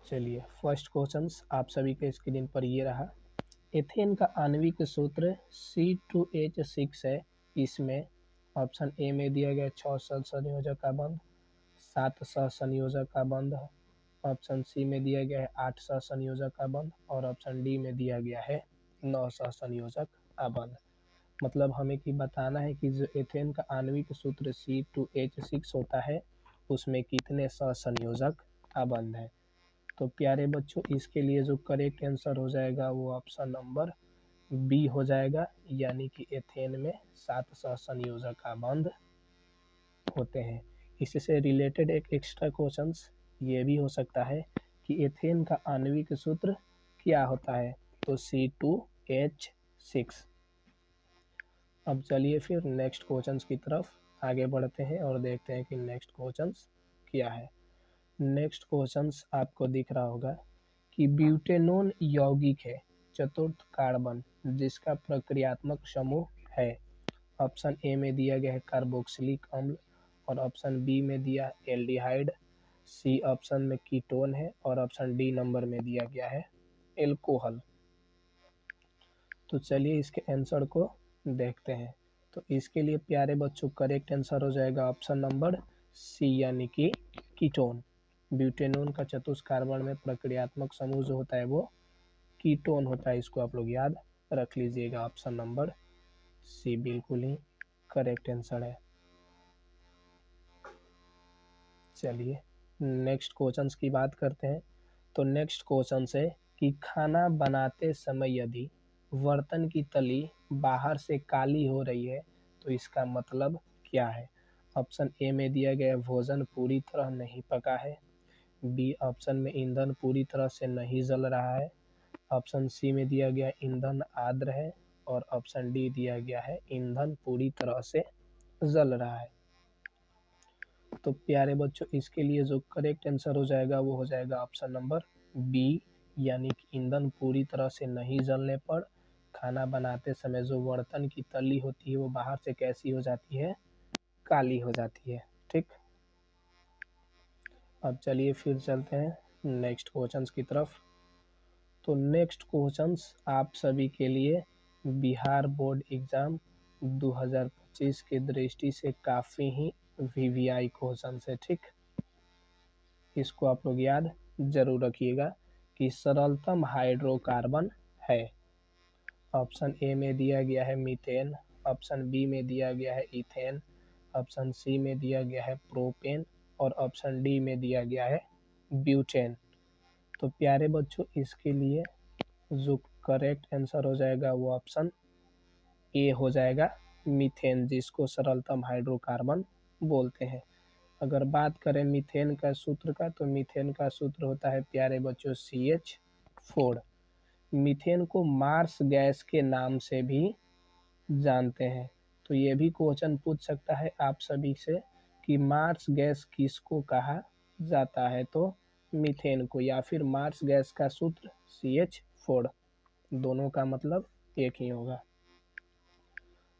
चलिए first question आप सभी के स्क्रीन पर ये रहा। एथेन का आणविक सूत्र C2H6 है। इसमें ऑप्शन ए में दिया गया 6 सहसंयोजक का बंध, 7 सहसंयोजक का बंध, ऑप्शन सी में दिया गया है 8 सहसंयोजक का बंध और ऑप्शन डी में दिया गया है 9 सहसंयोजक का बंध। मतलब हमें कि बताना है कि जो एथेन का आणविक सूत्र C2H6 होता है उसमें कितने सहसंयोजक आबंध है। तो प्यारे बच्चों इसके लिए जो करेक्ट आंसर हो जाएगा वो ऑप्शन नंबर बी हो जाएगा, यानी कि एथेन में 7 सहसंयोजक आबंध होते हैं। इससे रिलेटेड एक एक्स्ट्रा क्वेश्चन ये भी हो सकता है कि एथेन का आणविक सूत्र क्या होता है, तो C2H6। अब चलिए फिर नेक्स्ट क्वेश्चन की तरफ आगे बढ़ते हैं और देखते हैं कि नेक्स्ट क्वेश्चन क्या है। नेक्स्ट क्वेश्चन आपको दिख रहा होगा कि ब्यूटेनोन यौगिक है चतुर्थ कार्बन जिसका प्रक्रियात्मक समूह है। ऑप्शन ए में दिया गया है कार्बोक्सिलिक अम्ल और ऑप्शन बी में दिया एल्डिहाइड, सी ऑप्शन में कीटोन है और ऑप्शन डी नंबर में दिया गया है एल्कोहल। तो चलिए इसके आंसर को देखते हैं। तो इसके लिए प्यारे बच्चों करेक्ट आंसर हो जाएगा ऑप्शन नंबर सी यानी कि कीटोन। ब्यूटेनोन का चतुर्थ कार्बन में प्रक्रियात्मक समूह जो होता है वो कीटोन होता है। इसको आप लोग याद रख लीजिएगा। ऑप्शन नंबर सी बिल्कुल ही करेक्ट आंसर है। चलिए नेक्स्ट क्वेश्चन की बात करते हैं। तो नेक्स्ट क्वेश्चन है कि खाना बनाते समय यदि बर्तन की तली बाहर से काली हो रही है तो इसका मतलब क्या है। ऑप्शन ए में दिया गया भोजन पूरी तरह नहीं पका है, बी ऑप्शन में ईंधन पूरी तरह से नहीं जल रहा है, ऑप्शन सी में दिया गया ईंधन आर्द्र है और ऑप्शन डी दिया गया है ईंधन पूरी तरह से जल रहा है। तो प्यारे बच्चों इसके लिए जो करेक्ट आंसर हो जाएगा वो हो जाएगा ऑप्शन नंबर बी, यानी कि ईंधन पूरी तरह से नहीं जलने पर खाना बनाते समय जो बर्तन की तली होती है वो बाहर से कैसी हो जाती है, काली हो जाती है। ठीक, अब चलिए फिर चलते हैं नेक्स्ट क्वेश्चन की तरफ। तो नेक्स्ट क्वेश्चन आप सभी के लिए बिहार बोर्ड एग्जाम 2025 की दृष्टि से काफ़ी ही वीवीआई क्वेश्चन है। ठीक, इसको आप लोग याद जरूर रखिएगा कि सरलतम हाइड्रोकार्बन है। ऑप्शन ए में दिया गया है मीथेन, ऑप्शन बी में दिया गया है इथेन, ऑप्शन सी में दिया गया है प्रोपेन और ऑप्शन डी में दिया गया है ब्यूटेन। तो प्यारे बच्चों इसके लिए जो करेक्ट आंसर हो जाएगा वो ऑप्शन ए हो जाएगा मीथेन, जिसको सरलतम हाइड्रोकार्बन बोलते हैं। अगर बात करें मीथेन का सूत्र का तो मीथेन का सूत्र होता है प्यारे बच्चों CH4। मीथेन को मार्स गैस के नाम से भी जानते हैं। तो ये भी क्वेश्चन पूछ सकता है आप सभी से कि मार्स गैस किसको कहा जाता है, तो मीथेन को, या फिर मार्स गैस का सूत्र CH4, दोनों का मतलब एक ही होगा।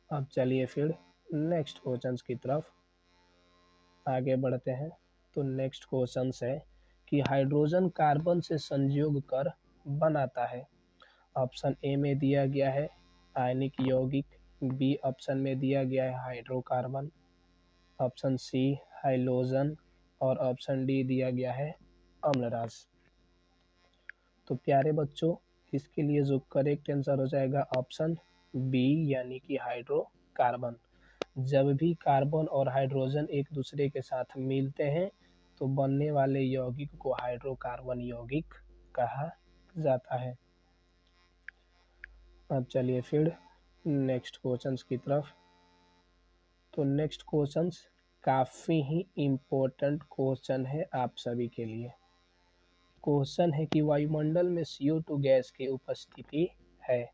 अब चलिए फिर नेक्स्ट क्वेश्चन की तरफ आगे बढ़ते हैं। तो नेक्स्ट क्वेश्चन है कि हाइड्रोजन कार्बन से संयोग कर बनाता है। ऑप्शन ए में दिया गया है आयनिक यौगिक, बी ऑप्शन में दिया गया है हाइड्रोकार्बन, ऑप्शन सी हाइलोजन और ऑप्शन डी दिया गया है अम्लराज। तो प्यारे बच्चों इसके लिए जो करेक्ट आंसर हो जाएगा ऑप्शन बी यानी कि हाइड्रोकार्बन। जब भी कार्बन और हाइड्रोजन एक दूसरे के साथ मिलते हैं तो बनने वाले यौगिक को हाइड्रोकार्बन यौगिक कहा जाता है। अब चलिए फिर नेक्स्ट क्वेश्चन की तरफ। तो नेक्स्ट क्वेश्चन काफ़ी ही इम्पोर्टेंट क्वेश्चन है आप सभी के लिए। क्वेश्चन है कि वायुमंडल में CO2 गैस की उपस्थिति है।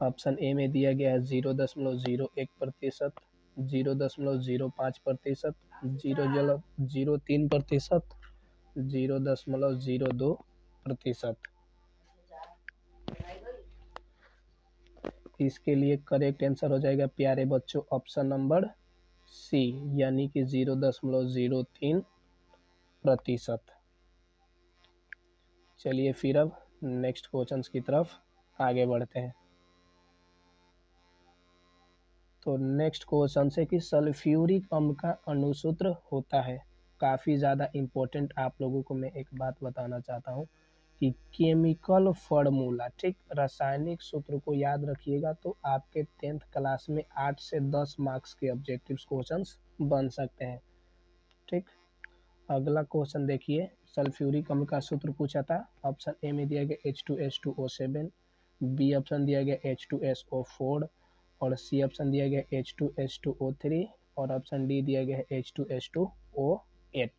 ऑप्शन ए में दिया गया है 0.01%, 0.05%, 0.03%, 0.02%। इसके लिए करेक्ट आंसर हो जाएगा प्यारे बच्चों ऑप्शन नंबर सी यानी कि 0.03%। चलिए फिर अब नेक्स्ट क्वेश्चंस की तरफ आगे बढ़ते हैं। तो नेक्स्ट क्वेश्चन है कि सल्फ्यूरिक अम्ल का अणुसूत्र होता है। काफ़ी ज़्यादा इम्पोर्टेंट, आप लोगों को मैं एक बात बताना चाहता हूँ कि केमिकल फार्मूला, ठीक, रासायनिक सूत्र को याद रखिएगा तो आपके 10th क्लास में 8 से 10 मार्क्स के ऑब्जेक्टिव क्वेश्चंस बन सकते हैं। ठीक, अगला क्वेश्चन देखिए, सल्फ्यूरिक अम्ल का सूत्र पूछा था। ऑप्शन ए में दिया गया H2S2O7, बी ऑप्शन दिया गया H2SO4 और सी ऑप्शन दिया गया H2S2O3 और ऑप्शन डी दिया गया है H2SO8।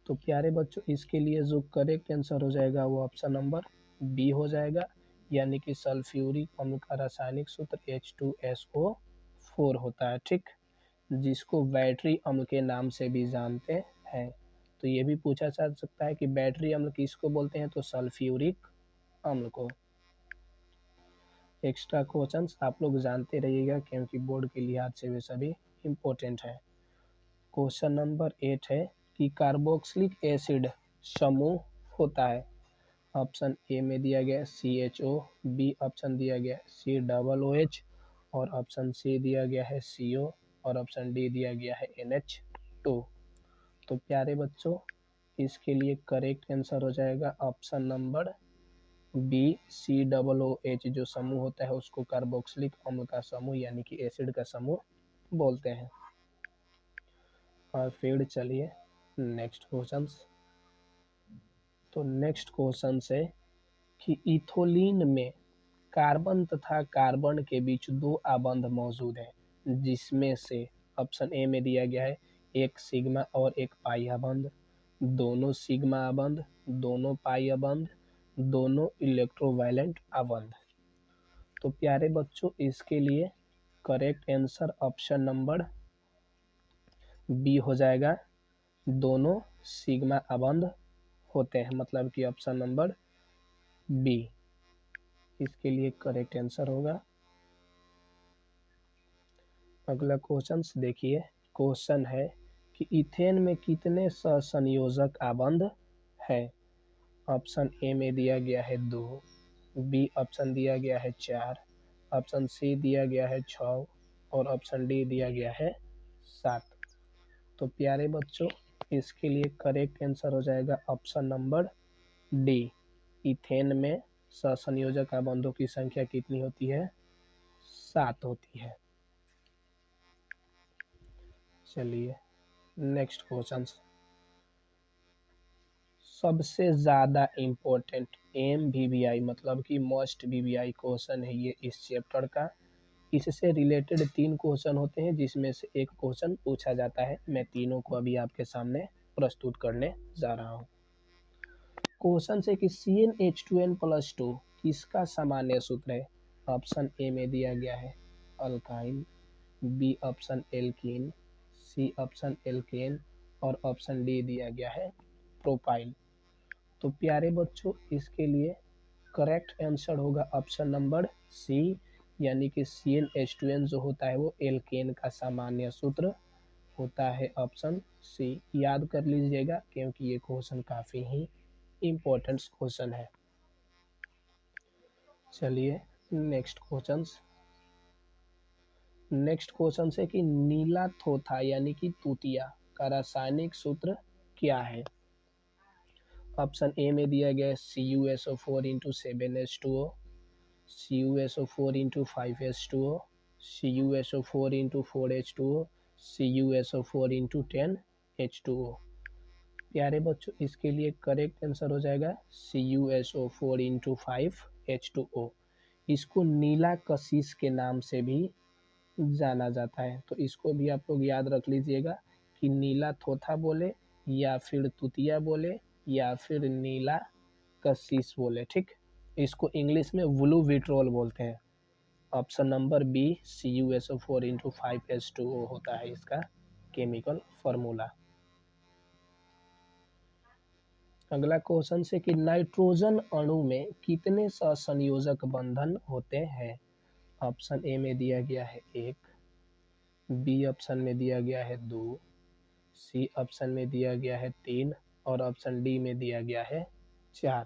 तो प्यारे बच्चों, इसके लिए जो करेक्ट आंसर हो जाएगा वो ऑप्शन नंबर बी हो जाएगा, यानी कि सल्फ्यूरिक अम्ल का रासायनिक सूत्र H2SO4 होता है। ठीक, जिसको बैटरी अम्ल के नाम से भी जानते हैं। तो ये भी पूछा जा सकता है कि बैटरी अम्ल किसको बोलते हैं, तो सल्फ्यूरिक अम्ल को। एक्स्ट्रा क्वेश्चंस आप लोग जानते रहिएगा क्योंकि बोर्ड के लिहाज से वे सभी इम्पोर्टेंट है। क्वेश्चन नंबर 8 है कि कार्बोक्सिलिक एसिड समूह होता है। ऑप्शन ए में दिया गया CHO, बी ऑप्शन दिया गया COOH और ऑप्शन सी दिया गया है CO और ऑप्शन डी दिया गया है NH2। तो प्यारे बच्चों, इसके लिए करेक्ट आंसर हो जाएगा ऑप्शन नंबर बी COOH। जो समूह होता है उसको कार्बोक्सिलिक अम्ल का समूह यानी कि एसिड का समूह बोलते हैं। और फिर चलिए नेक्स्ट क्वेश्चन। तो नेक्स्ट क्वेश्चन है कि इथोलिन में कार्बन तथा कार्बन के बीच दो आबंध मौजूद हैं, जिसमें से ऑप्शन ए में दिया गया है एक सिग्मा और एक पाई आबंध, दोनों सिग्मा आबंध, दोनों पाई आबंध, दोनों इलेक्ट्रोवायलेंट आबंध। तो प्यारे बच्चों, इसके लिए correct answer option number B हो जाएगा, दोनों सिग्मा आबंध होते हैं, मतलब कि ऑप्शन नंबर बी इसके लिए करेक्ट आंसर होगा। अगला क्वेश्चन देखिए, क्वेश्चन है कि इथेन में कितने सहसंयोजक आबंध है। ऑप्शन ए में दिया गया है 2, बी ऑप्शन दिया गया है 4, ऑप्शन सी दिया गया है 6 और ऑप्शन डी दिया गया है 7। तो प्यारे बच्चों, इसके लिए करेक्ट आंसर हो जाएगा ऑप्शन नंबर डी। इथेन में सहसंयोजक आबंधों की संख्या कितनी होती है, 7 होती है। चलिए नेक्स्ट क्वेश्चन, सबसे ज़्यादा इम्पोर्टेंट MVVI मतलब कि मोस्ट VVI क्वेश्चन है ये इस चैप्टर का। इससे रिलेटेड 3 क्वेश्चन होते हैं जिसमें से एक क्वेश्चन पूछा जाता है। मैं तीनों को अभी आपके सामने प्रस्तुत करने जा रहा हूँ। क्वेश्चन से कि CnH2n+2 किसका सामान्य सूत्र है। ऑप्शन ए में दिया गया है alkyne, B option alkene, C option alkane और ऑप्शन डी दिया गया है प्रोपाइल। तो प्यारे बच्चों, इसके लिए करेक्ट आंसर होगा ऑप्शन नंबर सी, यानी कि CnH2n जो होता है वो एल्केन का सामान्य सूत्र होता है। ऑप्शन सी याद कर लीजिएगा क्योंकि ये क्वेश्चन काफ़ी ही इम्पोर्टेंट क्वेश्चन है। चलिए नेक्स्ट क्वेश्चन। नेक्स्ट क्वेश्चन से कि नीला थोथा यानी कि तूतिया का रासायनिक सूत्र क्या है। ऑप्शन ए में दिया गया है CuSO4 into 7H2O, CuSO4 into 5H2O, CuSO4 into 4H2O, CuSO4 into 10H2O। प्यारे बच्चों, इसके लिए करेक्ट आंसर हो जाएगा CuSO4 इंटू 5H2O। इसको नीला कशिश के नाम से भी जाना जाता है। तो इसको भी आप लोग याद रख लीजिएगा कि नीला थोथा बोले या फिर तुतिया बोले या फिर नीला कशिश बोले। ठीक, इसको इंग्लिश में ब्लू विट्रोल बोलते हैं। Option number B CuSO4 into 5H2O होता है इसका केमिकल फार्मूला। अगला क्वेश्चन से कि नाइट्रोजन अणु में कितने सहसंयोजक बंधन होते हैं। ऑप्शन ए में दिया गया है 1, बी ऑप्शन में दिया गया है 2, सी ऑप्शन में दिया गया है 3 और ऑप्शन डी में दिया गया है 4,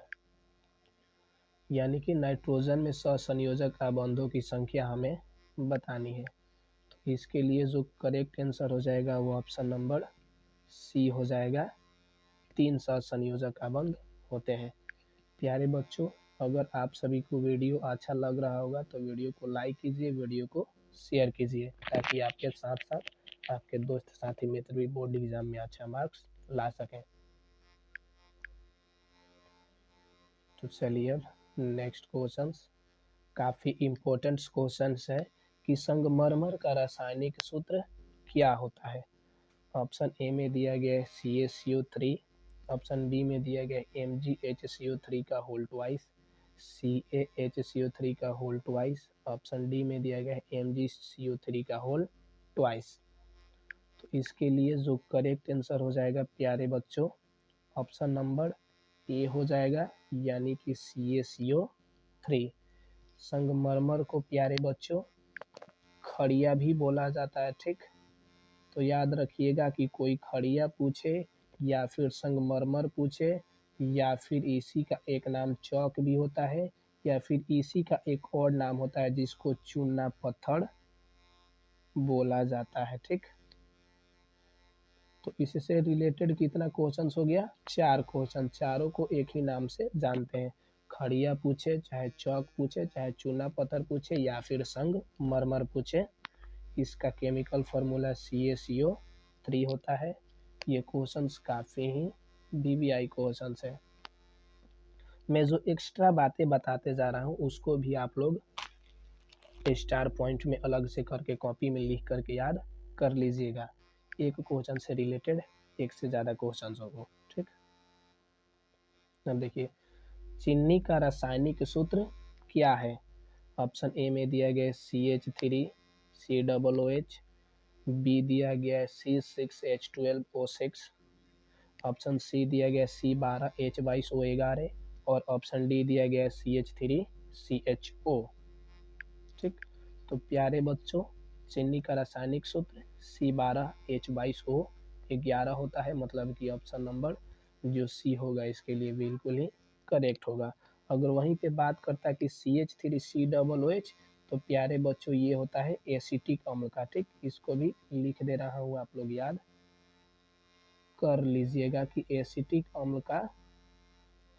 यानी कि नाइट्रोजन में सहसंयोजक आबंधों की संख्या हमें बतानी है। तो इसके लिए जो करेक्ट आंसर हो जाएगा वो ऑप्शन नंबर सी हो जाएगा। 3 सहसंयोजक आबंध होते हैं। प्यारे बच्चों, अगर आप सभी को वीडियो अच्छा लग रहा होगा तो वीडियो को लाइक कीजिए, वीडियो को शेयर कीजिए, ताकि आपके साथ साथ आपके दोस्त साथी मित्र भी बोर्ड एग्जाम में अच्छा मार्क्स ला सकें। तो चलिए अब नेक्स्ट क्वेश्चन, काफ़ी इम्पोर्टेंट क्वेश्चन है कि संगमरमर का रासायनिक सूत्र क्या होता है। ऑप्शन ए में दिया गया है CaCO3, ऑप्शन बी में दिया गया है MgHCO3 का होल ट्वाइस, CaHCO3 का होल ट्वाइस, ऑप्शन डी में दिया गया है MgCO3 का होल ट्वाइस। तो इसके लिए जो करेक्ट आंसर हो जाएगा प्यारे बच्चों, ऑप्शन नंबर ए हो जाएगा, यानी कि CaCO3। संगमरमर को प्यारे बच्चों खड़िया भी बोला जाता है, ठीक। तो याद रखिएगा कि कोई खड़िया पूछे या फिर संगमरमर पूछे या फिर इसी का एक नाम चौक भी होता है या फिर इसी का एक और नाम होता है जिसको चूना पत्थर बोला जाता है, ठीक। तो इससे रिलेटेड कितना क्वेश्चन हो गया, 4 क्वेश्चन, चारों को एक ही नाम से जानते हैं। खड़िया पूछे, चाहे चौक पूछे, चाहे चूना पत्थर पूछे या फिर संगमरमर पूछे, इसका केमिकल फार्मूला CaCO3 होता है। ये क्वेश्चंस काफ़ी ही BBI क्वेश्चंस है। मैं जो एक्स्ट्रा बातें बताते जा रहा हूँ उसको भी आप लोग स्टार पॉइंट में अलग से करके कॉपी में लिख करके याद कर लीजिएगा। एक क्वेश्चन से रिलेटेड एक से ज़्यादा क्वेश्चन होगा, ठीक। अब देखिए, चीनी का रासायनिक सूत्र क्या है। ऑप्शन ए में दिया गया CH3 COOH, बी दिया गया है C6H12O6, ऑप्शन सी दिया गया C12H22O11 और ऑप्शन डी दिया गया CH3CHO, ठीक। तो प्यारे बच्चों, चीनी का रासायनिक सूत्र C12H22O11 होता है, मतलब कि ऑप्शन नंबर जो सी होगा इसके लिए बिल्कुल ही करेक्ट होगा। अगर वहीं पे बात करता है कि CH3COOH, तो प्यारे बच्चों ये होता है एसिटिक अम्ल का, ठीक। इसको भी लिख दे रहा हूँ, आप लोग याद कर लीजिएगा कि एसिटिक अम्ल का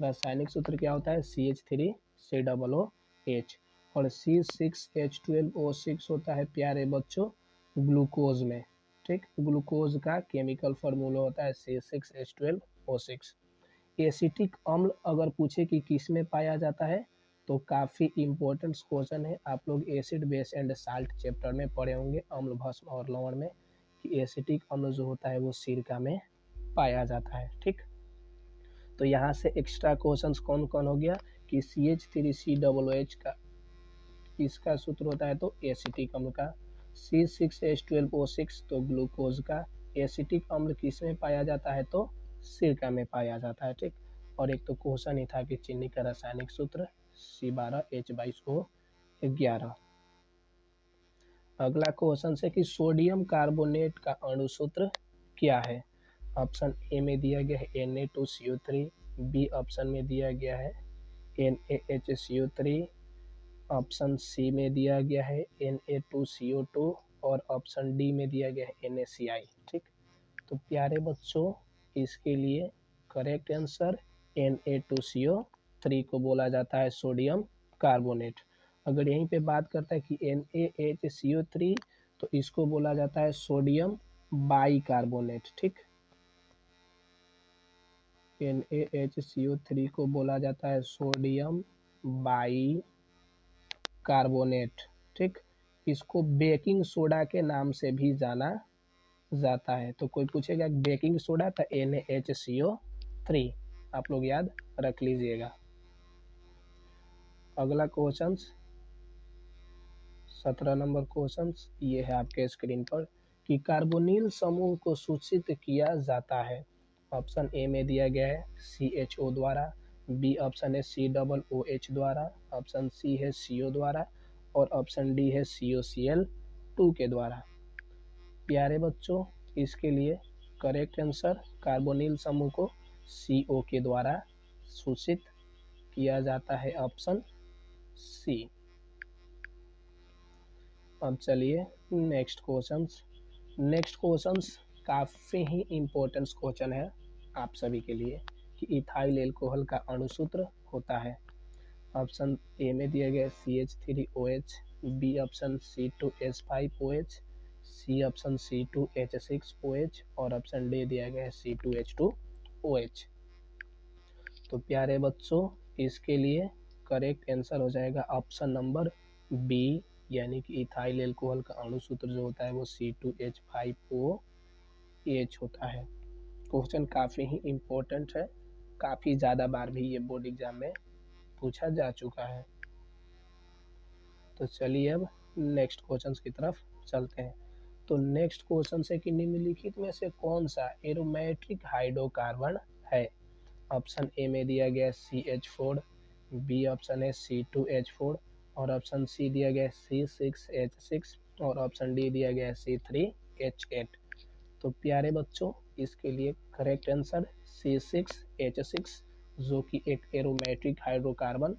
रासायनिक सूत्र क्या होता है, CH3COOH। और C6H12O6 होता है प्यारे बच्चों ग्लूकोज में, ठीक। ग्लूकोज का केमिकल फार्मूला होता है C6H12O6। एसिटिक अम्ल अगर पूछे कि किस में पाया जाता है, तो काफ़ी इम्पोर्टेंट क्वेश्चन है। आप लोग acid base and salt chapter में पढ़े होंगे, अम्ल भस्म और लवण में, कि एसिटिक अम्ल जो होता है वो सिरका में पाया जाता है, ठीक। तो यहाँ से एक्स्ट्रा क्वेश्चंस कौन कौन हो गया कि CH3COOH का इसका सूत्र होता है तो एसिटिक अम्ल का, C6H12O6 तो ग्लूकोज का, एसिटिक अम्ल किस में पाया जाता है तो सिरका में पाया जाता है, ठीक। और एक तो क्वेश्चन ही था कि चीनी का रासायनिक सूत्र C12H22O11। अगला क्वेश्चन है कि सोडियम कार्बोनेट का अणु सूत्र क्या है। ऑप्शन ए में दिया गया है Na2CO3, बी ऑप्शन में दिया गया है NaHCO3, ऑप्शन सी में दिया गया है Na2CO2 और ऑप्शन डी में दिया गया है NaCl, ठीक। तो प्यारे बच्चों, इसके लिए करेक्ट आंसर Na2CO3 को बोला जाता है सोडियम कार्बोनेट। अगर यहीं पे बात करता है कि NaHCO3, तो इसको बोला जाता है सोडियम बाइकार्बोनेट, ठीक। NaHCO3 को बोला जाता है सोडियम बाइकार्बोनेट, ठीक। इसको बेकिंग सोडा के नाम से भी जाना जाता है। तो कोई पूछेगा बेकिंग सोडा, तो NaHCO3 आप लोग याद रख लीजिएगा। अगला क्वेश्चन 17 नंबर क्वेश्चन ये है आपके स्क्रीन पर कि कार्बोनिल समूह को सूचित किया जाता है। ऑप्शन ए में दिया गया है CHO द्वारा, बी ऑप्शन है COOH द्वारा, ऑप्शन सी है CO द्वारा और ऑप्शन डी है COCl2 के द्वारा। प्यारे बच्चों, इसके लिए करेक्ट आंसर कार्बोनिल समूह को CO के द्वारा सूचित किया जाता है, ऑप्शन सी। अब चलिए नेक्स्ट क्वेश्चंस काफ़ी ही इम्पोर्टेंट क्वेश्चन है आप सभी के लिए कि इथाइल एल्कोहल का अणुसूत्र होता है। ऑप्शन ए में दिया गया CH3OH, B option C2H5OH, C option C2H6OH और ऑप्शन डी दिया गया है C2H2OH। तो प्यारे बच्चों, इसके लिए करेक्ट आंसर हो जाएगा ऑप्शन नंबर बी, यानी कि इथाइल एल्कोहल का अणुसूत्र जो होता है वो C2H5OH होता है। क्वेश्चन काफ़ी ही इम्पोर्टेंट है, काफ़ी ज़्यादा बार भी ये बोर्ड एग्जाम में पूछा जा चुका है। तो चलिए अब नेक्स्ट क्वेश्चन की तरफ चलते हैं। तो नेक्स्ट क्वेश्चन है कि निम्नलिखित में से कौन सा एरोमेट्रिक हाइड्रोकार्बन है। ऑप्शन ए में दिया गया CH4, बी ऑप्शन है C2H4 और ऑप्शन सी दिया गया C6H6 और ऑप्शन डी दिया गया C3H8। तो प्यारे बच्चों, इसके लिए करेक्ट आंसर C6H6 जो कि एक एरोमेट्रिक हाइड्रोकार्बन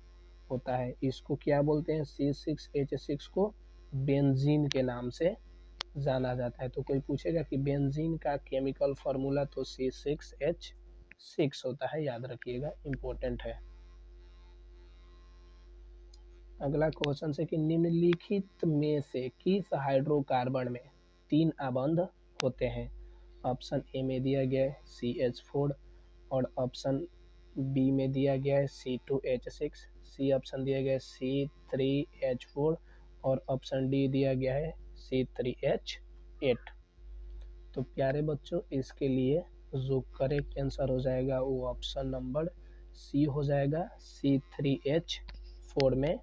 होता है। इसको क्या बोलते हैं? C6H6 को बेंजीन के नाम से जाना जाता है। तो कोई पूछेगा कि बेंजीन का केमिकल फार्मूला, तो C6H6 होता है, याद रखिएगा, इम्पोर्टेंट है। अगला क्वेश्चन है कि निम्नलिखित में से किस हाइड्रोकार्बन में 3 आबंध होते हैं। ऑप्शन ए में दिया गया है CH4 और ऑप्शन बी में दिया गया है C2H6, सी ऑप्शन दिया गया है C3H4 और ऑप्शन डी दिया गया है C3H8। तो प्यारे बच्चों, इसके लिए जो करेक्ट आंसर हो जाएगा वो ऑप्शन नंबर सी हो जाएगा। C3H4 में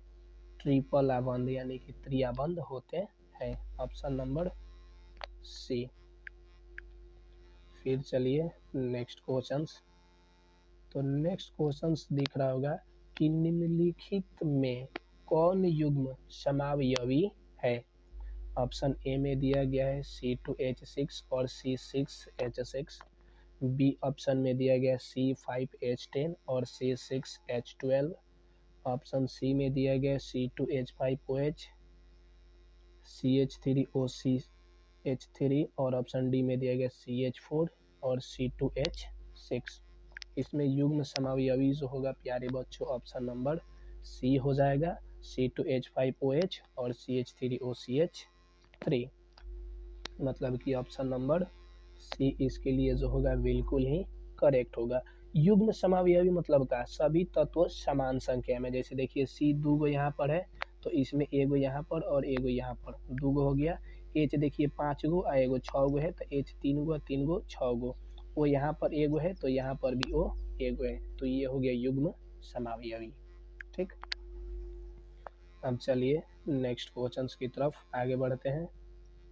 ट्रिपल आबंध यानी कि त्रिआबंध होते हैं, ऑप्शन नंबर सी। फिर चलिए नेक्स्ट क्वेश्चंस। तो नेक्स्ट क्वेश्चंस दिख रहा होगा कि निम्नलिखित में कौन युग्म समावयवी है। ऑप्शन ए में दिया गया है C2H6 और C6H6, बी ऑप्शन में दिया गया C5H10 और C6H12, ऑप्शन सी में दिया गया C2H5OH, CH3OCH3 और ऑप्शन डी में दिया गया CH4 और C2H6। इसमें युग्म समावयवी जो होगा प्यारे बच्चों, ऑप्शन नंबर सी हो जाएगा, C2H5OH और CH3OCH3। मतलब कि ऑप्शन नंबर सी इसके लिए जो होगा बिल्कुल ही करेक्ट होगा। युग्म समावयवी मतलब का सभी तत्व समान संख्या में, जैसे देखिए C 2 गो यहाँ पर है तो इसमें एगो यहाँ पर और एगो यहाँ पर, 2 गो हो गया। H देखिए 5 गो और एगो 6 गो है तो H 3 गो 3 गो 6 गो। वो यहाँ पर एगो है तो यहाँ पर भी वो एगो है, तो ये हो गया युग्म समावयवी। ठीक, अब चलिए नेक्स्ट क्वेश्चन की तरफ आगे बढ़ते हैं।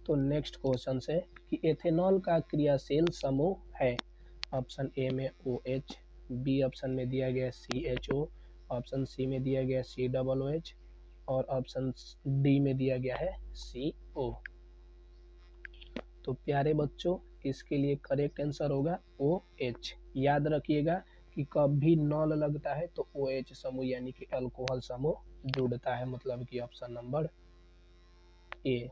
तो नेक्स्ट क्वेश्चन है कि एथेनॉल का क्रियाशील समूह है। ऑप्शन ए में OH, बी ऑप्शन में दिया गया CHO, ऑप्शन सी में दिया गया COOH और ऑप्शन डी में दिया गया है CO। तो प्यारे बच्चों, इसके लिए करेक्ट आंसर होगा OH। याद रखिएगा कि कभी नॉल लगता है तो OH समूह यानी कि अल्कोहल समूह जुड़ता है, मतलब कि ऑप्शन नंबर ए।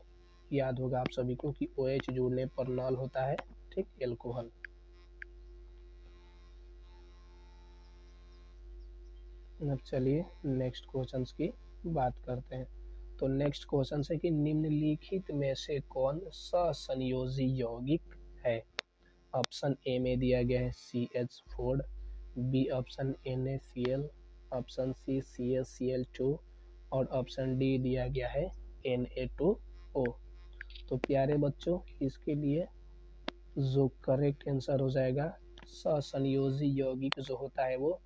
याद होगा आप सभी को कि OH जुड़ने पर नॉल होता है, ठीक, एल्कोहल। अब चलिए नेक्स्ट क्वेश्चंस की बात करते हैं। तो नेक्स्ट क्वेश्चन है कि निम्नलिखित में से कौन सहसंयोजी यौगिक है। ऑप्शन ए में दिया गया है CH4, B option NaCl, option C CaCl2 और ऑप्शन डी दिया गया है Na2O। तो प्यारे बच्चों, इसके लिए जो करेक्ट आंसर हो जाएगा, सहसंयोजी यौगिक जो होता है वो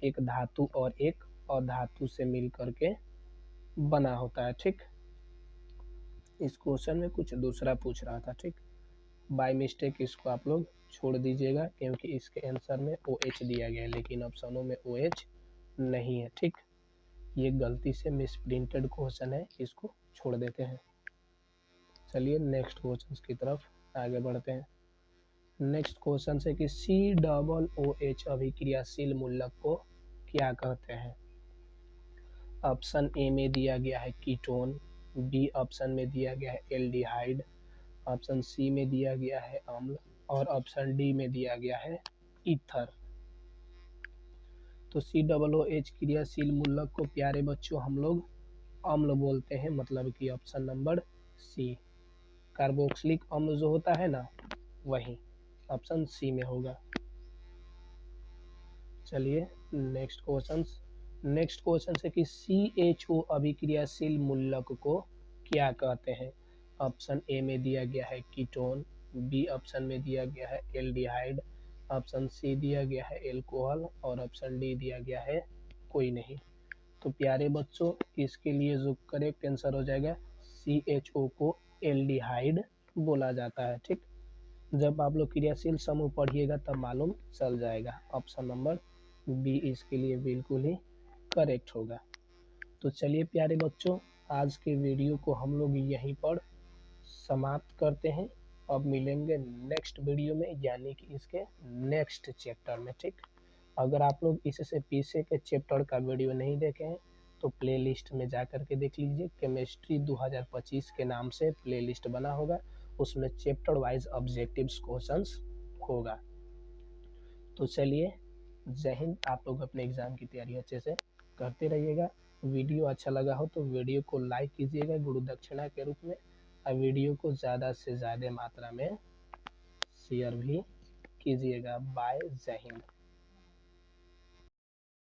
एक धातु और एक अधातु से मिल करके बना होता है। ठीक, इस क्वेश्चन में कुछ दूसरा पूछ रहा था, ठीक, बाय मिस्टेक इसको आप लोग छोड़ दीजिएगा क्योंकि इसके आंसर में OH दिया गया है लेकिन ऑप्शनों में OH नहीं है। ठीक, ये गलती से मिस प्रिंटेड क्वेश्चन है, इसको छोड़ देते हैं। चलिए नेक्स्ट क्वेश्चन की तरफ आगे बढ़ते हैं। नेक्स्ट क्वेश्चन है कि COOH अभिक्रियाशील मूलक को क्या कहते हैं? ऑप्शन ए में दिया गया है कीटोन, बी ऑप्शन में दिया गया है एल्डिहाइड, ऑप्शन सी में दिया गया है अम्ल और ऑप्शन डी में दिया गया है ईथर। तो COOH क्रियाशील मूलक को प्यारे बच्चों हम लोग अम्ल बोलते हैं, मतलब कि ऑप्शन नंबर सी, कार्बोक्सिलिक अम्ल जो होता है ना, वही ऑप्शन सी में होगा। चलिए नेक्स्ट क्वेश्चन से कि CHO अभिक्रियाशील मूलक को क्या कहते हैं? ऑप्शन ए में दिया गया है कीटोन, बी ऑप्शन में दिया गया है एल्डिहाइड, ऑप्शन सी दिया गया है एल्कोहल और ऑप्शन डी दिया गया है कोई नहीं। तो प्यारे बच्चों, इसके लिए जो करेक्ट आंसर हो जाएगा, CHO को एल्डिहाइड बोला जाता है। ठीक, जब आप लोग क्रियाशील समूह पढ़िएगा तब मालूम चल जाएगा। ऑप्शन नंबर बी इसके लिए बिल्कुल ही करेक्ट होगा। तो चलिए प्यारे बच्चों, आज के वीडियो को हम लोग यहीं पर समाप्त करते हैं। अब मिलेंगे नेक्स्ट वीडियो में, यानी कि इसके नेक्स्ट चैप्टर में। ठीक, अगर आप लोग इससे पीछे के चैप्टर का वीडियो नहीं देखे हैं तो प्लेलिस्ट में जा कर के देख लीजिए। केमिस्ट्री 2025 के नाम से प्लेलिस्ट बना होगा, उसमें चैप्टर वाइज ऑब्जेक्टिव्स क्वेश्चंस होगा। तो चलिए, जय हिंद। आप लोग अपने एग्ज़ाम की तैयारी अच्छे से करते रहिएगा। वीडियो अच्छा लगा हो तो वीडियो को लाइक कीजिएगा गुरु दक्षिणा के रूप में, और वीडियो को ज़्यादा से ज़्यादा मात्रा में शेयर भी कीजिएगा। बाय, जय हिंद।